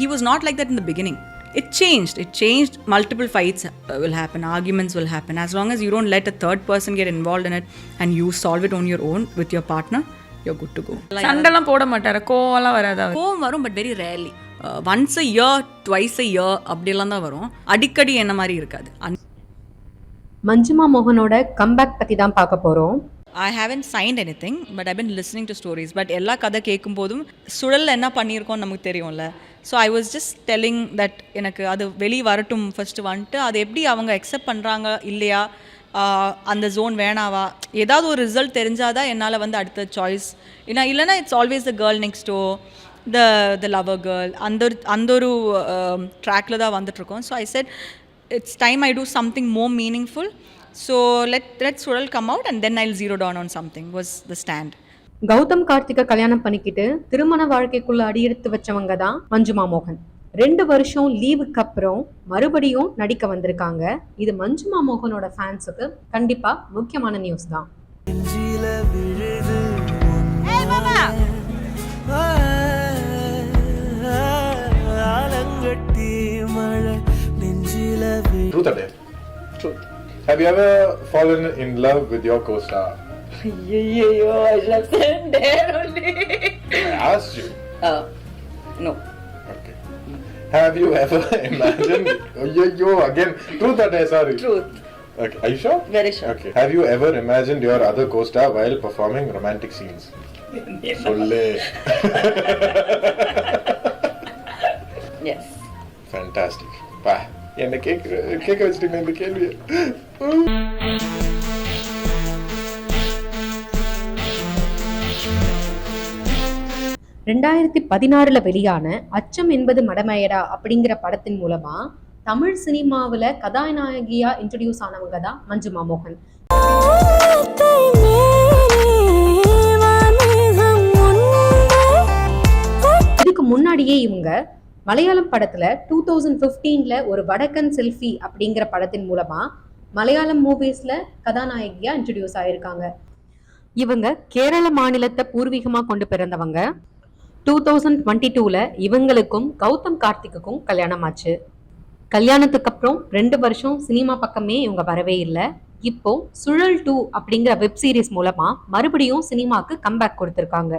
he was not like that in the beginning. It changed. Multiple fights will happen, arguments will happen. As long as you don't let a third person get involved in it and you solve it on your own with your partner, you're good to go. சண்டெல்லாம் போட மாட்டாரு, கோவம்லாம் வராதா? கோவம் வரும், but very rarely. Once a year, twice a year அப்படிலாம் தான் வரும். அடிக்கடி என்ன மாதிரி இருக்காது. மஞ்சுமா மோகனோட கம்பேக் பற்றி தான் பார்க்க போகிறோம். I haven't signed anything, but I've been listening to stories. But எல்லா கதை கேட்கும் போதும் சுழல் என்ன பண்ணியிருக்கோம் நமக்கு தெரியும்ல. So I was just telling that எனக்கு அது வெளியே வரட்டும் ஃபஸ்ட்டு வந்துட்டு அது எப்படி அவங்க அக்செப்ட் பண்ணுறாங்க இல்லையா, அந்த ஜோன் வேணாவா, ஏதாவது ஒரு ரிசல்ட் தெரிஞ்சாதான் என்னால் வந்து அடுத்த சாய்ஸ். இல்லைனா it's always the girl next door, the lower girl, அந்த ஒரு ட்ராக்ல தான் வந்துட்டுருக்கோம். So I said it's time I do something more meaningful. So let Sural come out and then I'll zero down on something was the stand. Gautham Karthigai கல்யாணம் பண்ணிக்கிட்டு திருமண வாழ்க்கைக்குள்ள அடியெடுத்து வச்சவங்க தான் மஞ்சுமா மோகன். 2 வருஷம் லீவுக்கு அப்புறம் மறுபடியும் நடிக்க வந்திருக்காங்க. இது மஞ்சுமா மோகனோட ஃபேன்ஸுக்கு கண்டிப்பா முக்கியமான நியூஸ் தான். Truth. Have you ever fallen in love with your co-star? I should have said there only. I asked you. No. Okay. Have you ever imagined? Again. Truth or dare? Sorry. Truth. Okay. Are you sure? Very sure. Okay. Have you ever imagined your other co-star while performing romantic scenes? Solle. Yes. Fantastic. Bye. என்ன கேட்க வச்சுட்டீங்க இந்த கேள்வியை. 2016 வெளியான அச்சம் என்பது மடமையடா அப்படிங்கிற படத்தின் மூலமா தமிழ் சினிமாவில் கதாநாயகியா இன்ட்ரடியூஸ் ஆனவங்க தான் மஞ்சுமா மோகன். இதுக்கு முன்னாடியே இவங்க மலையாளம் படத்துல 2015 ஒரு வடக்கன் செல்ஃபி அப்படிங்கிற படத்தின் மூலமா மலையாளம் மூவிஸ்ல கதாநாயகியா இன்ட்ரடியூஸ் ஆயிருக்காங்க. இவங்க கேரள மாநிலத்தை பூர்வீகமா கொண்டு பிறந்தவங்க. 2022 இவங்களுக்கும் கௌதம் கார்த்திக்குக்கும் கல்யாணம் ஆச்சு. கல்யாணத்துக்கு அப்புறம் 2 வருஷம் சினிமா பக்கமே இவங்க வரவே இல்லை. இப்போ சுழல் 2 அப்படிங்கிற வெப் சீரிஸ் மூலமா மறுபடியும் சினிமாக்கு கம்பேக் கொடுத்திருக்காங்க.